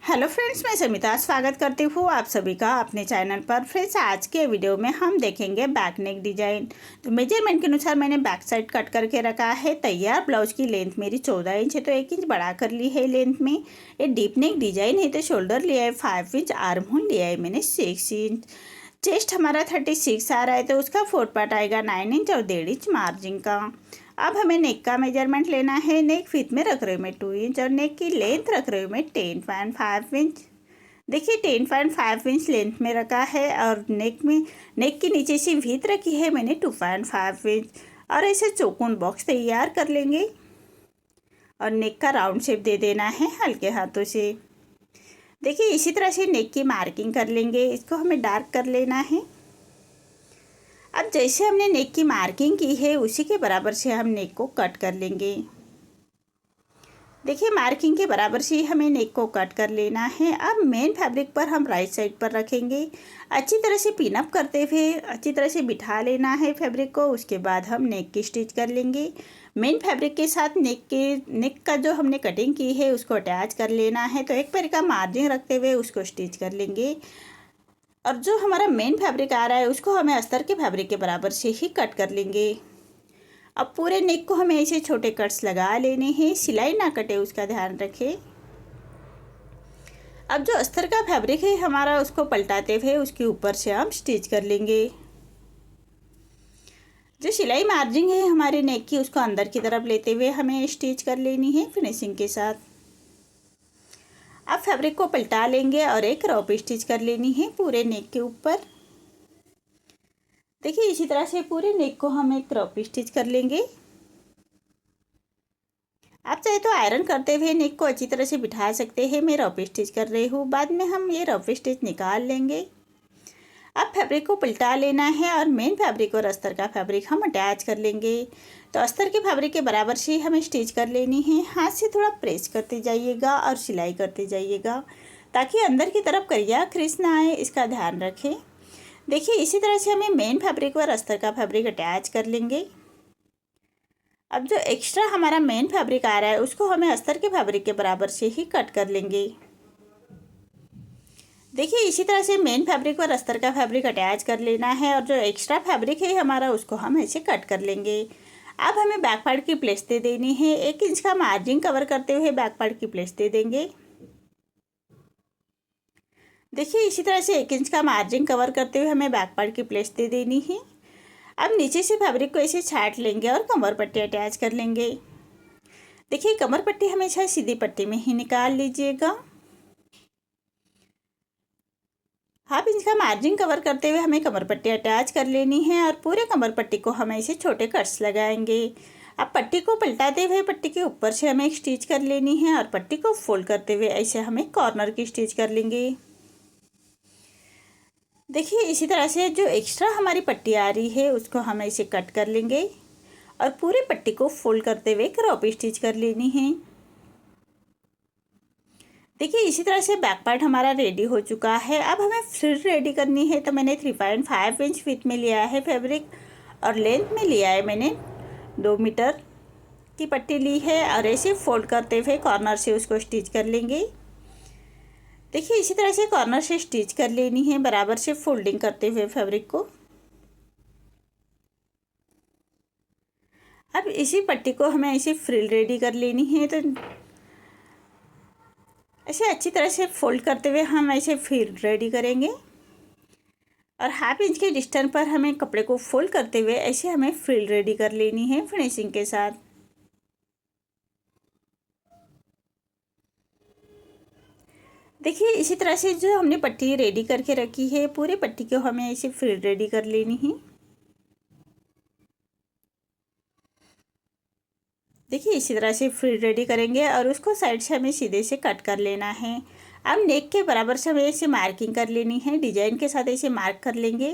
Hello friends, मैं समिता स्वागत करती हूँ आप सभी का अपने चैनल पर। फ्रेंड्स, आज के वीडियो में हम देखेंगे बैक नेक डिजाइन। तो मेजरमेंट के अनुसार मैंने बैक साइड कट करके रखा है। तैयार ब्लाउज की लेंथ मेरी 14 इंच है, तो 1 इंच बढ़ा कर ली है लेंथ में। ये डीप नेक डिजाइन है, तो शोल्डर लिया है 5 इंच, आर्म होल लिया है मैंने 6 इंच। चेस्ट हमारा 36 आ रहा है, तो उसका 4 पार्ट आएगा 9 इंच और 1.5 इंच मार्जिन का। अब हमें नेक का मेजरमेंट लेना है। नेक फिट में रख रही हूँ मैं 2 इंच और नेक की लेंथ रख रही हूँ मैं 10.5 इंच। देखिए 10.5 इंच लेंथ में रखा है और नेक के नीचे से वीथ रखी है मैंने 2.5 इंच। और ऐसे चौकोन बॉक्स तैयार कर लेंगे और नेक का राउंड शेप दे देना है हल्के हाथों से। देखिए इसी तरह से नेक की मार्किंग कर लेंगे, इसको हमें डार्क कर लेना है। अब जैसे हमने नेक की मार्किंग की है उसी के बराबर से हम नेक को कट कर लेंगे। देखिए मार्किंग के बराबर से हमें नेक को कट कर लेना है। अब मेन फैब्रिक पर हम राइट साइड पर रखेंगे। अच्छी तरह से पिन अप करते हुए अच्छी तरह से बिठा लेना है फैब्रिक को। उसके बाद हम नेक की स्टिच कर लेंगे। मेन फैब्रिक के साथ नेक का जो हमने कटिंग की है उसको अटैच कर लेना है। तो एक पैर का मार्जिन रखते हुए उसको स्टिच कर लेंगे। और जो हमारा मेन फैब्रिक आ रहा है उसको हमें अस्तर के फैब्रिक के बराबर से ही कट कर लेंगे। अब पूरे नेक को हमें ऐसे छोटे कट्स लगा लेने हैं, सिलाई ना कटे उसका ध्यान रखें। अब जो अस्तर का फैब्रिक है हमारा उसको पलटाते हुए उसके ऊपर से हम स्टिच कर लेंगे। जो सिलाई मार्जिन है हमारे नेक की उसको अंदर की तरफ लेते हुए हमें स्टिच कर लेनी है फिनिशिंग के साथ। अब फैब्रिक को पलटा लेंगे और एक रॉप स्टिच कर लेनी है पूरे नेक के ऊपर। देखिए इसी तरह से पूरे नेक को हम एक रॉप स्टिच कर लेंगे। आप चाहे तो आयरन करते हुए नेक को अच्छी तरह से बिठा सकते हैं। मैं रफ स्टिच कर रही हूँ, बाद में हम ये रफ स्टिच निकाल लेंगे। अब फैब्रिक को पलटा लेना है और मेन फैब्रिक और अस्तर का फैब्रिक हम अटैच कर लेंगे। तो अस्तर के फैब्रिक के बराबर से हमें स्टिच कर लेनी है। हाथ से थोड़ा प्रेस करते जाइएगा और सिलाई करते जाइएगा ताकि अंदर की तरफ करिया क्रिस ना आए, इसका ध्यान रखें। देखिए इसी तरह से हमें मेन फैब्रिक और अस्तर का फैब्रिक अटैच कर लेंगे। अब जो एक्स्ट्रा हमारा मेन फैब्रिक आ रहा है उसको हमें अस्तर के फैब्रिक के बराबर से ही कट कर लेंगे। देखिए इसी तरह से मेन फैब्रिक और अस्तर का फैब्रिक अटैच कर लेना है और जो एक्स्ट्रा फैब्रिक है हमारा उसको हम ऐसे कट कर लेंगे। अब हमें बैक पार्ट की प्लेस दे देनी है। 1 इंच का मार्जिन कवर करते हुए बैक पार्ट की प्लेस दे देंगे। देखिए इसी तरह से 1 इंच का मार्जिन कवर करते हुए हमें बैक पार्ट की प्लेस दे देनी है। अब नीचे से फैब्रिक को ऐसे छाट लेंगे और कमर पट्टी अटैच कर लेंगे। देखिए कमर पट्टी हमेशा सीधी पट्टी में ही निकाल लीजिएगा। हाफ इंच का मार्जिन कवर करते हुए हमें कमर पट्टी अटैच कर लेनी है और पूरे कमर पट्टी को हम ऐसे छोटे कट्स लगाएंगे। अब पट्टी को पलटाते हुए पट्टी के ऊपर से हमें एक स्टिच कर लेनी है और पट्टी को फोल्ड करते हुए ऐसे हमें कॉर्नर की स्टिच कर लेंगे। देखिए इसी तरह से जो एक्स्ट्रा हमारी पट्टी आ रही है उसको हम ऐसे कट कर लेंगे और पूरे पट्टी को फोल्ड करते हुए क्रॉप स्टिच कर लेनी है। देखिए इसी तरह से बैक पार्ट हमारा रेडी हो चुका है। अब हमें फ्रिल रेडी करनी है। तो मैंने 3.5 इंच विड्थ में लिया है फैब्रिक और लेंथ में लिया है मैंने 2 मीटर की पट्टी ली है और ऐसे फोल्ड करते हुए कॉर्नर से उसको स्टिच कर लेंगे। देखिए इसी तरह से कॉर्नर से स्टिच कर लेनी है, बराबर से फोल्डिंग करते हुए फैब्रिक को। अब इसी पट्टी को हमें ऐसे फ्रिल रेडी कर लेनी है। तो ऐसे अच्छी तरह से फोल्ड करते हुए हम ऐसे फ्रिल रेडी करेंगे और हाफ इंच के डिस्टेंस पर हमें कपड़े को फोल्ड करते हुए ऐसे हमें फ्रिल रेडी कर लेनी है फिनिशिंग के साथ। देखिए इसी तरह से जो हमने पट्टी रेडी करके रखी है पूरे पट्टी को हमें ऐसे फ्रिल रेडी कर लेनी है। देखिए इसी तरह से फ्रिल रेडी करेंगे और उसको साइड से हमें सीधे से कट कर लेना है। अब नेक के बराबर से हमें ऐसे मार्किंग कर लेनी है, डिजाइन के साथ ऐसे मार्क कर लेंगे।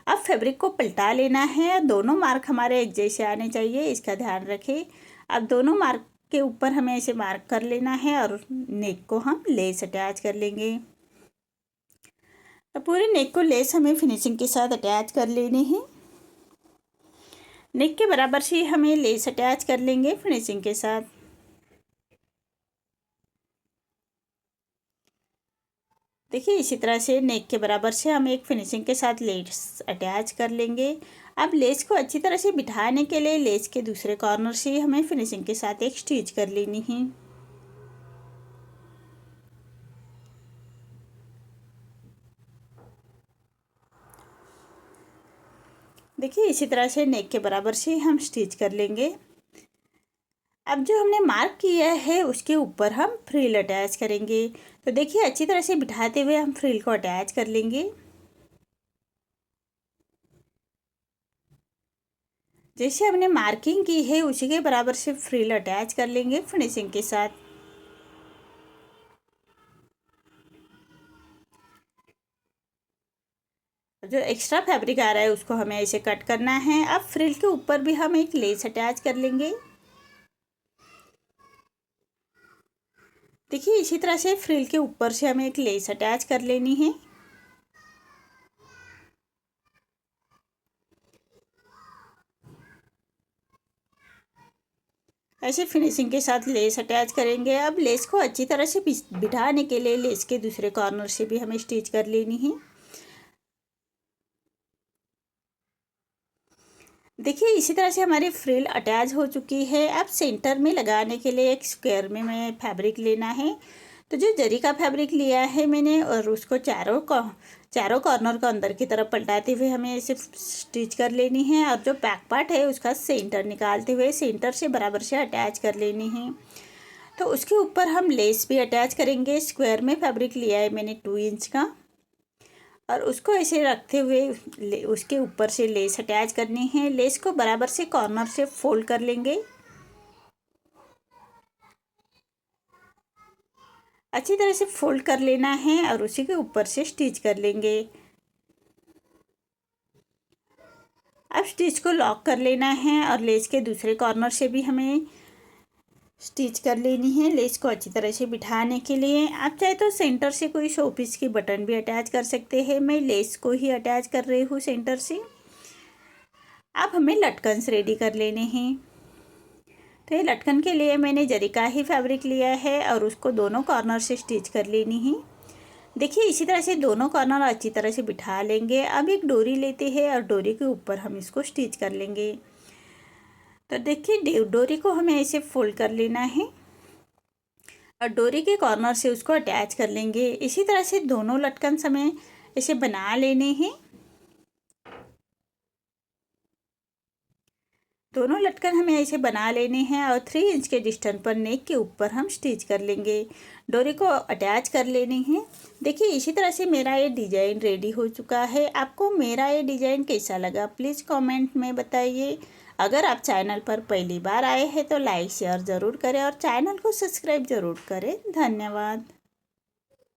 अब फैब्रिक को पलटा लेना है, दोनों मार्क हमारे एक जैसे आने चाहिए, इसका ध्यान रखें। अब दोनों मार्क के ऊपर हमें ऐसे मार्क कर लेना है और नेक को हम लेस अटैच कर लेंगे। तो पूरे नेक को लेस हमें फिनिशिंग के साथ अटैच कर लेनी है। नेक के बराबर से हमें लेस अटैच कर लेंगे फिनिशिंग के साथ। देखिए इसी तरह से नेक के बराबर से हम एक फिनिशिंग के साथ लेस अटैच कर लेंगे। अब लेस को अच्छी तरह से बिठाने के लिए लेस के दूसरे कॉर्नर से हमें फिनिशिंग के साथ एक स्टिच कर लेनी है। देखिए इसी तरह से नेक के बराबर से हम स्टिच कर लेंगे। अब जो हमने मार्क किया है उसके ऊपर हम फ्रिल अटैच करेंगे। तो देखिए अच्छी तरह से बिठाते हुए हम फ्रिल को अटैच कर लेंगे। जैसे हमने मार्किंग की है उसी के बराबर से फ्रिल अटैच कर लेंगे फिनिशिंग के साथ। जो एक्स्ट्रा फैब्रिक आ रहा है उसको हमें ऐसे कट करना है। अब फ्रिल के ऊपर भी हम एक लेस अटैच कर लेंगे। देखिए इसी तरह से फ्रिल के ऊपर से हमें एक लेस अटैच कर लेनी है। ऐसे फिनिशिंग के साथ लेस अटैच करेंगे। अब लेस को अच्छी तरह से बिठाने के लिए लेस के दूसरे कॉर्नर से भी हमें स्टिच कर लेनी है। देखिए इसी तरह से हमारी फ्रिल अटैच हो चुकी है। अब सेंटर में लगाने के लिए एक स्क्वायर में मैं फैब्रिक लेना है। तो जो जरी का फैब्रिक लिया है मैंने और उसको चारों कॉर्नर को अंदर की तरफ पलटाते हुए हमें इसे स्टिच कर लेनी है। और जो बैक पार्ट है उसका सेंटर निकालते हुए सेंटर से बराबर से अटैच कर लेनी है। तो उसके ऊपर हम लेस भी अटैच करेंगे। स्क्वायर में फैब्रिक लिया है मैंने 2 इंच का और उसको ऐसे रखते हुए उसके ऊपर से लेस अटैच करनी है। लेस को बराबर से कॉर्नर से फोल्ड कर लेंगे। अच्छी तरह से फोल्ड कर लेना है और उसी के ऊपर से स्टिच कर लेंगे। अब स्टिच को लॉक कर लेना है और लेस के दूसरे कॉर्नर से भी हमें स्टिच कर लेनी है। लेस को अच्छी तरह से बिठाने के लिए आप चाहे तो सेंटर से कोई शो पीस की बटन भी अटैच कर सकते हैं। मैं लेस को ही अटैच कर रही हूँ सेंटर से। अब हमें लटकन्स रेडी कर लेने हैं। तो ये लटकन के लिए मैंने जरी का ही फैब्रिक लिया है और उसको दोनों कॉर्नर से स्टिच कर लेनी है। देखिए इसी तरह से दोनों कॉर्नर अच्छी तरह से बिठा लेंगे। अब एक डोरी लेते हैं और डोरी के ऊपर हम इसको स्टिच कर लेंगे। तो देखिए डोरी को हमें ऐसे फोल्ड कर लेना है और डोरी के कॉर्नर से उसको अटैच कर लेंगे। इसी तरह से दोनों लटकन हमें ऐसे बना लेने हैं। दोनों लटकन हमें ऐसे बना लेने हैं और 3 इंच के डिस्टेंस पर नेक के ऊपर हम स्टिच कर लेंगे। डोरी को अटैच कर लेनी है। देखिए इसी तरह से मेरा ये डिज़ाइन रेडी हो चुका है। आपको मेरा ये डिज़ाइन कैसा लगा प्लीज़ कमेंट में बताइए। अगर आप चैनल पर पहली बार आए हैं तो लाइक शेयर ज़रूर करें और चैनल को सब्सक्राइब ज़रूर करें। धन्यवाद।